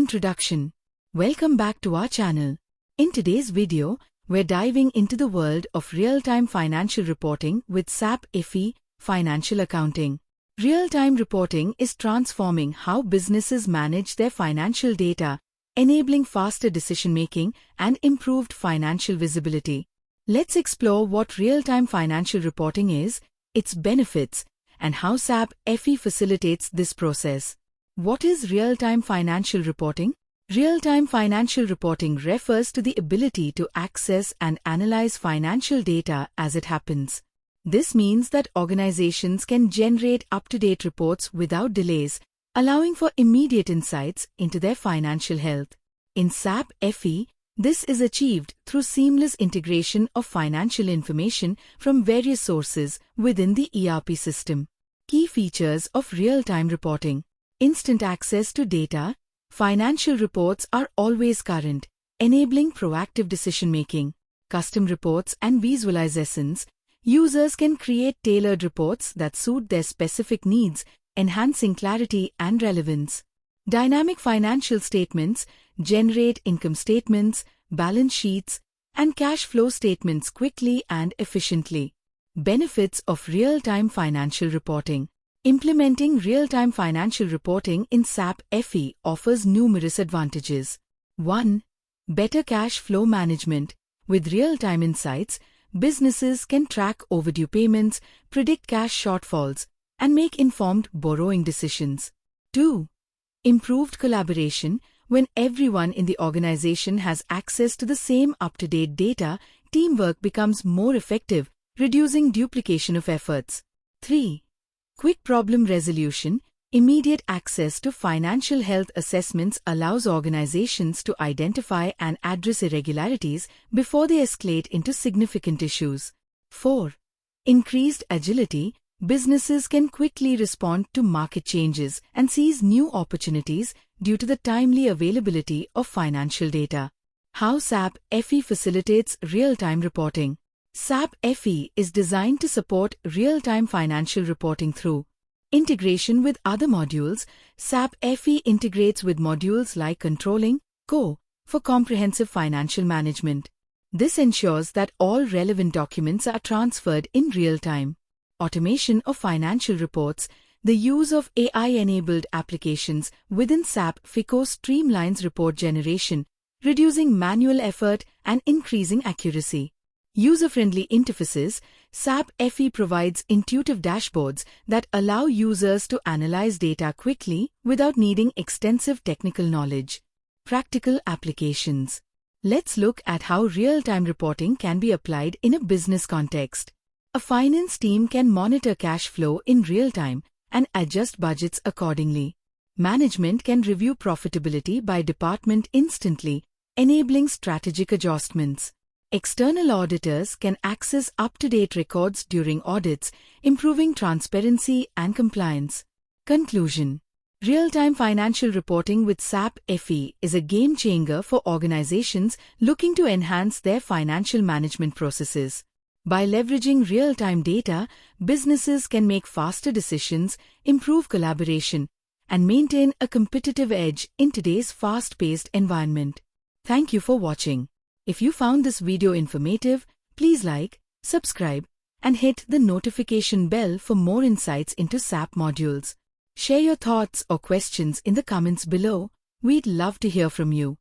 introduction. Welcome back to our channel. In today's video, we're diving into the world of real-time financial reporting with SAP FI Financial Accounting. Real-time reporting is transforming how businesses manage their financial data, enabling faster decision-making and improved financial visibility. Let's explore what real-time financial reporting is, its benefits, and how SAP FI facilitates this process. What is real-time financial reporting? Real-time financial reporting refers to the ability to access and analyze financial data as it happens. This means that organizations can generate up-to-date reports without delays, allowing for immediate insights into their financial health. In SAP FI, this is achieved through seamless integration of financial information from various sources within the ERP system. Key features of real-time reporting: instant access to data. Financial reports are always current, enabling proactive decision-making. Custom reports and visualizations. Users can create tailored reports that suit their specific needs, enhancing clarity and relevance. Dynamic financial statements generate income statements, balance sheets, and cash flow statements quickly and efficiently. Benefits of real-time financial reporting. Implementing real-time financial reporting in SAP FI offers numerous advantages. 1. Better cash flow management. With real-time insights, businesses can track overdue payments, predict cash shortfalls, and make informed borrowing decisions. 2. Improved collaboration. When everyone in the organization has access to the same up-to-date data, teamwork becomes more effective, reducing duplication of efforts. 3. Quick problem resolution. Immediate access to financial health assessments allows organizations to identify and address irregularities before they escalate into significant issues. 4. Increased agility. Businesses can quickly respond to market changes and seize new opportunities due to the timely availability of financial data. How SAP FI facilitates real-time reporting. SAP FI is designed to support real-time financial reporting through integration with other modules. SAP FI integrates with modules like Controlling, Co. for comprehensive financial management. This ensures that all relevant documents are transferred in real time. Automation of financial reports. The use of AI-enabled applications within SAP FICO streamlines report generation, reducing manual effort and increasing accuracy. User-friendly interfaces. SAP FI provides intuitive dashboards that allow users to analyze data quickly without needing extensive technical knowledge. Practical applications. Let's look at how real-time reporting can be applied in a business context. A finance team can monitor cash flow in real time and adjust budgets accordingly. Management can review profitability by department instantly, enabling strategic adjustments. External auditors can access up-to-date records during audits, improving transparency and compliance. Conclusion. Real-time financial reporting with SAP FI is a game-changer for organizations looking to enhance their financial management processes. By leveraging real-time data, businesses can make faster decisions, improve collaboration, and maintain a competitive edge in today's fast-paced environment. Thank you for watching. If you found this video informative, please like, subscribe, and hit the notification bell for more insights into SAP modules. Share your thoughts or questions in the comments below. We'd love to hear from you.